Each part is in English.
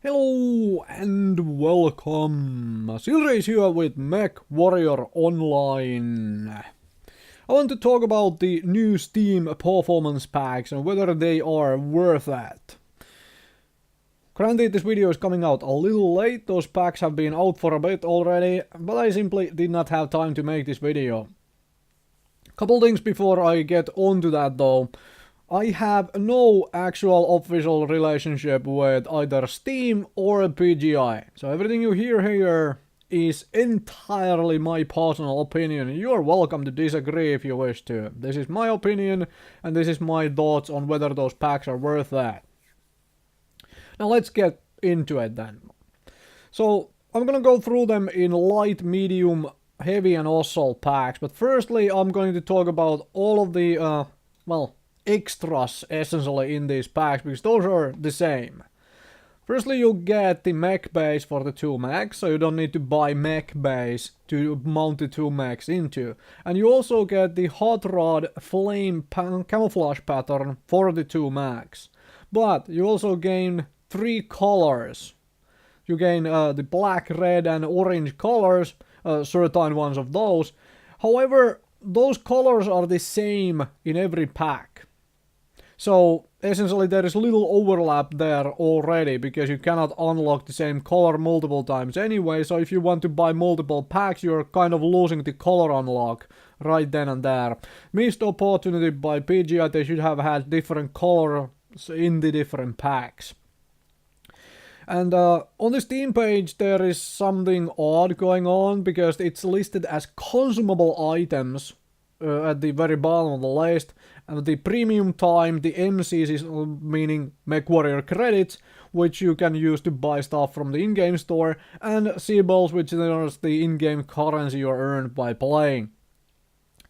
Hello and welcome! Silrace here with Mechwarrior Online. I want to talk about the new Steam performance packs and whether they are worth it. Granted, this video is coming out a little late, those packs have been out for a bit already, but I simply did not have time to make this video. Couple things before I get onto that though. I have no actual official relationship with either Steam or PGI, so everything you hear here is entirely my personal opinion. You're welcome to disagree if you wish to. This is my opinion and this is my thoughts on whether those packs are worth that. Now let's get into it then. So I'm gonna go through them in light, medium, heavy and assault packs, but firstly I'm going to talk about all of the, extras essentially in these packs, because those are the same. Firstly, you get the mech base for the two mechs, so you don't need to buy mech base to mount the two mechs into. And you also get the hot rod flame camouflage pattern for the two mechs. But you also gain 3 colors. You gain the black, red and orange colors, certain ones of those. However, those colors are the same in every pack. So essentially there is little overlap there already, because you cannot unlock the same color multiple times anyway, so if you want to buy multiple packs you're kind of losing the color unlock right then and there. Missed opportunity by PGI, they should have had different colors in the different packs. And on the Steam page there is something odd going on, because it's listed as consumable items at the very bottom of the list, and the premium time, the MCs is meaning Mechwarrior credits, which you can use to buy stuff from the in-game store, and C-bills, which is the in-game currency you earned by playing.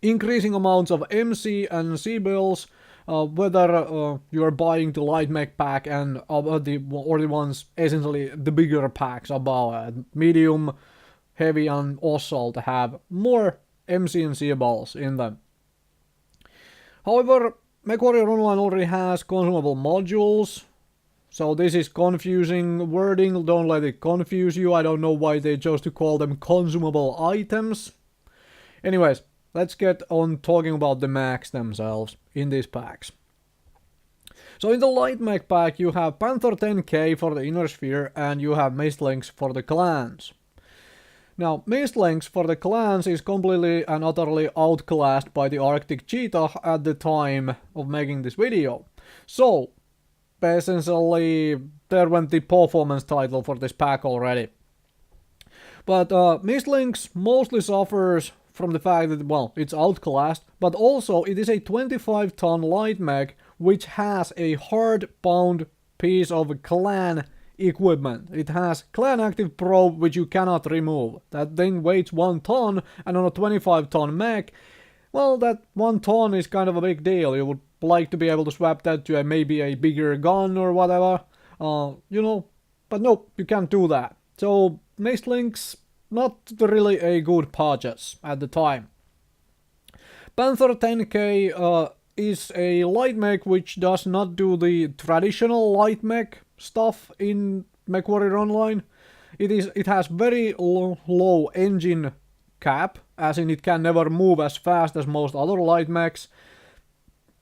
Increasing amounts of MC and C-bills, whether you're buying the light mech pack and or the ones essentially the bigger packs above medium, heavy and assault have more MC and C-bills in them. However, Mechwarrior Online already has consumable modules, so this is confusing wording, don't let it confuse you. I don't know why they chose to call them consumable items. Anyways, let's get on talking about the mechs themselves in these packs. So in the light mech pack you have Panther 10k for the Inner Sphere and you have Mist Links for the clans. Now, Mist Links for the clans is completely and utterly outclassed by the Arctic Cheetah at the time of making this video. So, essentially, there went the performance title for this pack already. But Mist Links mostly suffers from the fact that, well, it's outclassed, but also it is a 25-ton light mech which has a hard-bound piece of clan equipment. It has clan active probe which you cannot remove. That thing weighs 1 ton, and on a 25-ton mech, well, that 1 ton is kind of a big deal. You would like to be able to swap that to maybe a bigger gun or whatever, you know, but nope, you can't do that. So Mist Links, not really a good purchase at the time. Panther 10k is a light mech which does not do the traditional light mech stuff in Mechwarrior Online. It has very low engine cap, as in it can never move as fast as most other light mechs,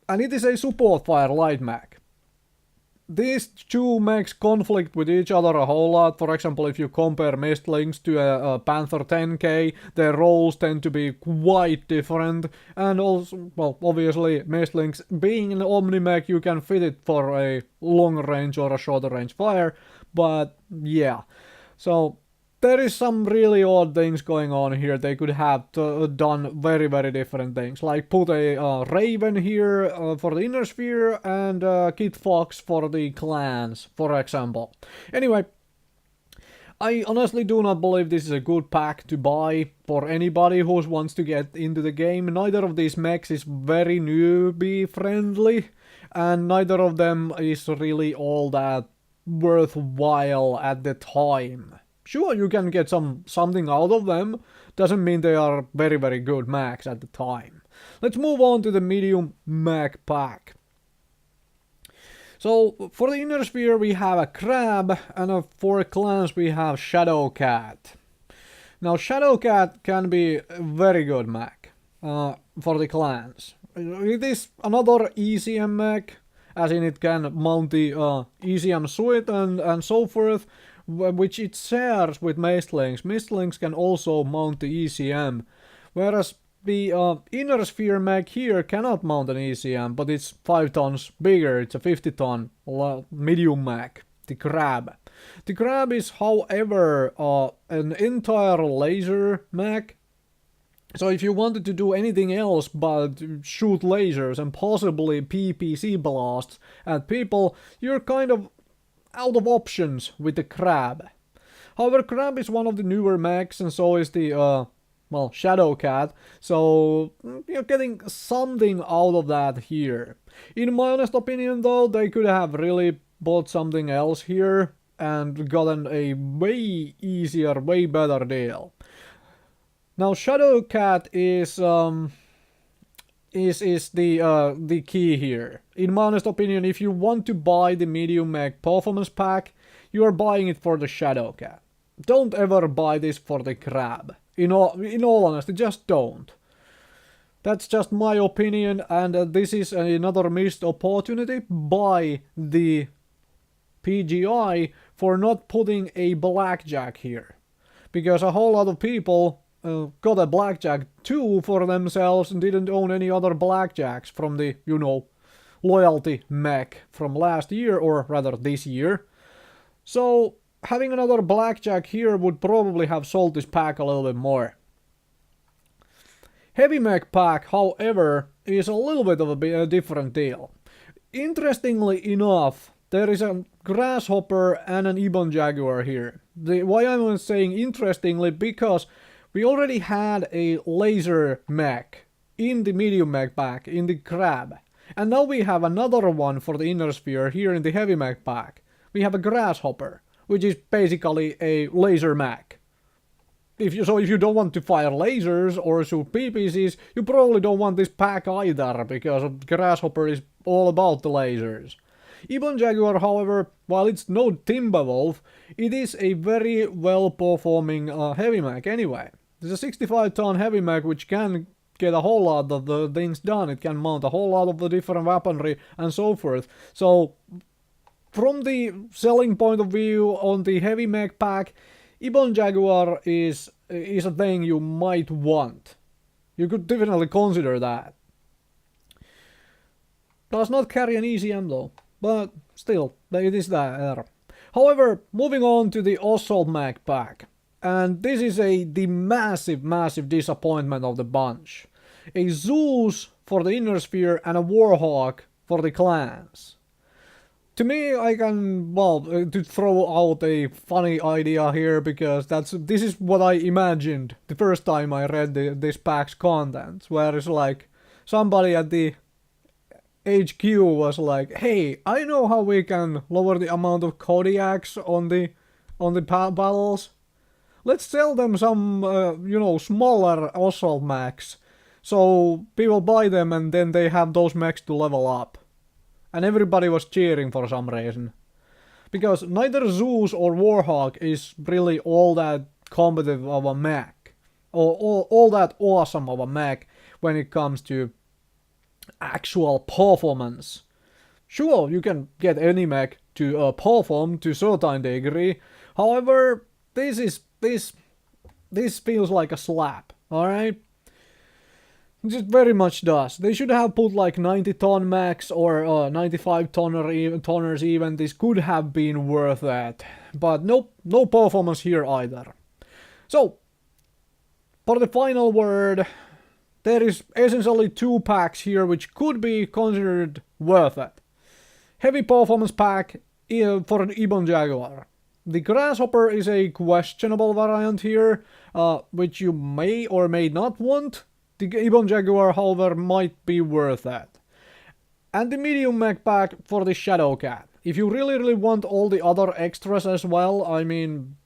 and it is a support fire light mech. These two mechs conflict with each other a whole lot. For example, if you compare Mist Links to a Panther 10k, their roles tend to be quite different, and also, well, obviously Mist Links being an Omni mech, you can fit it for a long range or a shorter range fire, but yeah. So there is some really odd things going on here. They could have done very, very different things, like put a Raven here for the Inner Sphere and Kid Fox for the clans, for example. Anyway, I honestly do not believe this is a good pack to buy for anybody who wants to get into the game. Neither of these mechs is very newbie friendly, and neither of them is really all that worthwhile at the time. Sure, you can get something out of them, doesn't mean they are very, very good mechs at the time. Let's move on to the medium mech pack. So for the inner sphere we have a crab, and for clans we have Shadow Cat. Now Shadow Cat can be a very good mech for the clans. It is another ECM mech, as in it can mount the ECM suite and so forth, which it shares with Mist Links. Mist Links can also mount the ECM, whereas the inner sphere mech here cannot mount an ECM, but it's 5 tons bigger. It's a 50-ton medium mech, the crab. The crab is, however, an entire laser mech. So if you wanted to do anything else but shoot lasers and possibly PPC blasts at people, you're kind of out of options with the crab. However, crab is one of the newer mechs, and so is the Shadow Cat, so you're getting something out of that here. In my honest opinion though, they could have really bought something else here and gotten a way easier, way better deal. Now Shadow Cat is the key here. In my honest opinion, if you want to buy the medium mech performance pack, you are buying it for the Shadow Cat. Don't ever buy this for the crab. In all honesty, just don't. That's just my opinion, and this is another missed opportunity by the PGI for not putting a blackjack here. Because a whole lot of people got a blackjack 2 for themselves and didn't own any other blackjacks from the, loyalty mech from last year, or rather this year. So having another blackjack here would probably have sold this pack a little bit more. Heavy mech pack, however, is a little bit of a different deal. Interestingly enough, there is a Grasshopper and an Ebon Jaguar here. Why I'm saying interestingly, because we already had a laser mech in the medium mech pack, in the crab. And now we have another one for the inner sphere here in the heavy mech pack. We have a Grasshopper, which is basically a laser mech. If you don't want to fire lasers or shoot PPCs, you probably don't want this pack either, because Grasshopper is all about the lasers. Ebon Jaguar, however, while it's no Timberwolf, it is a very well-performing heavy mech anyway. It's a 65-ton heavy mech which can get a whole lot of the things done. It can mount a whole lot of the different weaponry and so forth. So from the selling point of view on the heavy mech pack, Ebon Jaguar is a thing you might want. You could definitely consider that. Does not carry an ECM though, but still, it is there. However, moving on to the Assault Mech pack. And this is the massive disappointment of the bunch. A Zeus for the inner sphere and a Warhawk for the clans. To me, I can, to throw out a funny idea here, because this is what I imagined the first time I read this pack's contents, where it's like somebody at the HQ was like, hey, I know how we can lower the amount of Kodiaks on the battles. Let's sell them some, smaller assault mechs, so people buy them and then they have those mechs to level up. And everybody was cheering for some reason. Because neither Zeus or Warhawk is really all that competitive of a mech, or all that awesome of a mech when it comes to actual performance. Sure, you can get any mech to perform to a certain degree. However, this feels like a slap, alright? It just very much does. They should have put like 90-ton mechs or 95 tonners even. This could have been worth that. But nope, no performance here either. So, for the final word, there is essentially 2 packs here which could be considered worth it. Heavy performance pack for an Ebon Jaguar. The Grasshopper is a questionable variant here, which you may or may not want. The Ebon Jaguar, however, might be worth that. And the medium mech pack for the Shadow Cat. If you really want all the other extras as well, I mean,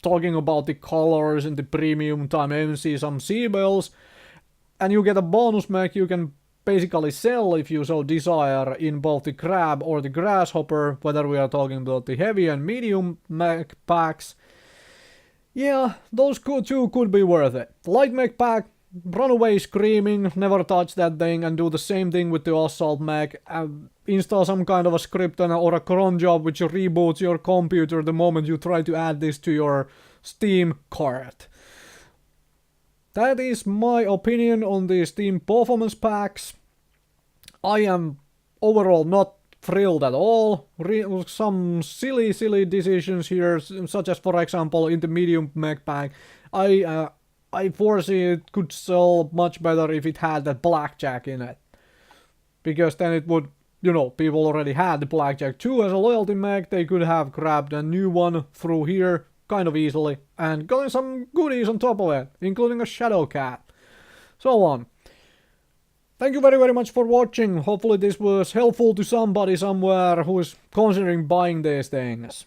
talking about the colors and the premium time MC, some C-bells, and you get a bonus mech, you can basically sell if you so desire in both the crab or the grasshopper, whether we are talking about the heavy and medium mech packs. Yeah, those two could be worth it. Light mech pack, run away screaming, never touch that thing, and do the same thing with the assault mech. Install some kind of a script or a cron job which reboots your computer the moment you try to add this to your Steam cart. That is my opinion on the Steam performance packs. I am overall not thrilled at all. Some silly decisions here, such as for example in the medium mech pack. I foresee it could sell much better if it had that blackjack in it. Because then it would, people already had the blackjack 2 as a loyalty mech, they could have grabbed a new one through here kind of easily and gotten some goodies on top of it, including a shadow cat. So on. Thank you very much for watching. Hopefully this was helpful to somebody somewhere who is considering buying these things.